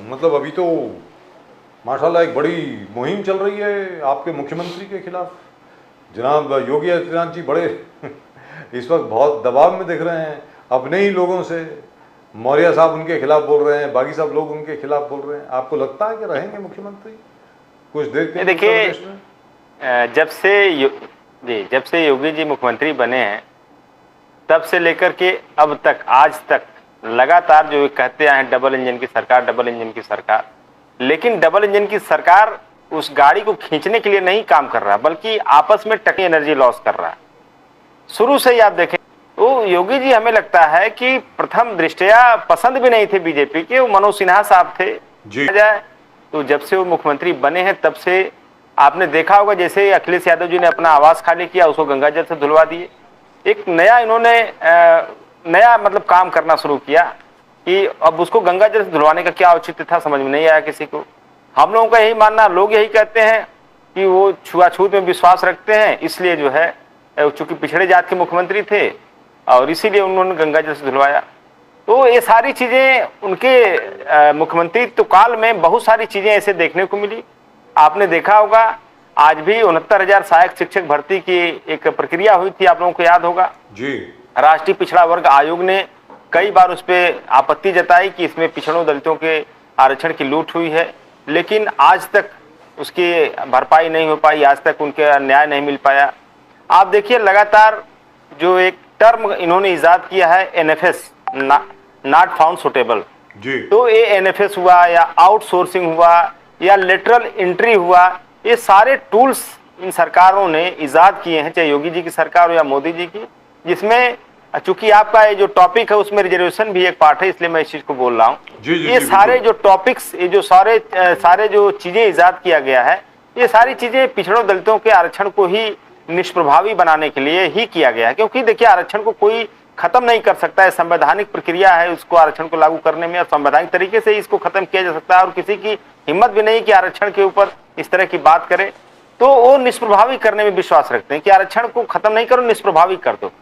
मतलब अभी तो माशाल्लाह एक बड़ी मुहिम चल रही है आपके मुख्यमंत्री के खिलाफ। जनाब योगी आदित्यनाथ जी बड़े इस वक्त बहुत दबाव में दिख रहे हैं अपने ही लोगों से। मौर्य साहब उनके खिलाफ बोल रहे हैं, बागी साहब लोग उनके खिलाफ बोल रहे हैं। आपको लगता है कि रहेंगे मुख्यमंत्री कुछ देर के लिए उत्तर देखिए, प्रदेश में? जब से योगी जी मुख्यमंत्री बने हैं तब से लेकर के अब तक आज तक लगातार जो कहते आए हैं डबल इंजन की सरकार, डबल इंजन की सरकार, लेकिन डबल इंजन की सरकार उस गाड़ी को खींचने के लिए नहीं काम कर रहा बल्कि आपस में टकी एनर्जी लॉस कर रहा है। शुरू से ही आप देखें तो योगी जी हमें लगता है कि प्रथम दृष्टया पसंद भी नहीं थे बीजेपी के, वो मनोज सिन्हा साहब थे जी। जाए तो जब से वो मुख्यमंत्री बने हैं तब से आपने देखा होगा जैसे अखिलेश यादव जी ने अपना आवास खाली किया उसको गंगाजल से धुलवा दिए। एक नया इन्होंने नया मतलब काम करना शुरू किया कि अब उसको गंगाजल से धुलवाने का क्या औचित्य था, समझ में नहीं आया किसी को। हम लोगों का यही मानना, लोग यही कहते हैं कि वो छुआछूत में विश्वास रखते हैं, इसलिए जो है चूंकि पिछड़े जात के मुख्यमंत्री थे और इसीलिए उन्होंने गंगाजल से धुलवाया। तो ये सारी चीजें उनके मुख्यमंत्रित्व काल में बहुत सारी चीजें ऐसे देखने को मिली। आपने देखा होगा आज भी 69,000 सहायक शिक्षक भर्ती की एक प्रक्रिया हुई थी, आप लोगों को याद होगा जी। राष्ट्रीय पिछड़ा वर्ग आयोग ने कई बार उस पर आपत्ति जताई कि इसमें पिछड़ों दलितों के आरक्षण की लूट हुई है, लेकिन आज तक उसकी भरपाई नहीं हो पाई, आज तक उनके न्याय नहीं मिल पाया। आप देखिए लगातार जो एक टर्म इन्होंने इजाद किया है एनएफएस, नॉट फाउंड सुटेबल, तो ये एनएफएस हुआ या आउटसोर्सिंग हुआ या लेटरल एंट्री हुआ, ये सारे टूल्स इन सरकारों ने इजाद किए हैं, चाहे योगी जी की सरकार हो या मोदी जी की, जिसमें चूंकि आपका ये जो टॉपिक है उसमें रिजर्वेशन भी एक पार्ट है, इसलिए मैं इस चीज को बोल रहा हूँ। ये सारे जो टॉपिक्स, ये जो सारे जो चीजें इजाद किया गया है, ये सारी चीजें पिछड़ों दलितों के आरक्षण को ही निष्प्रभावी बनाने के लिए ही किया गया है। क्योंकि देखिए आरक्षण को कोई खत्म नहीं कर सकता है, संवैधानिक प्रक्रिया है उसको आरक्षण को लागू करने में, और संवैधानिक तरीके से इसको खत्म किया जा सकता है, और किसी की हिम्मत भी नहीं कि आरक्षण के ऊपर इस तरह की बात करे। तो वो निष्प्रभावी करने में विश्वास रखते हैं कि आरक्षण को खत्म नहीं करो, निष्प्रभावी कर दो।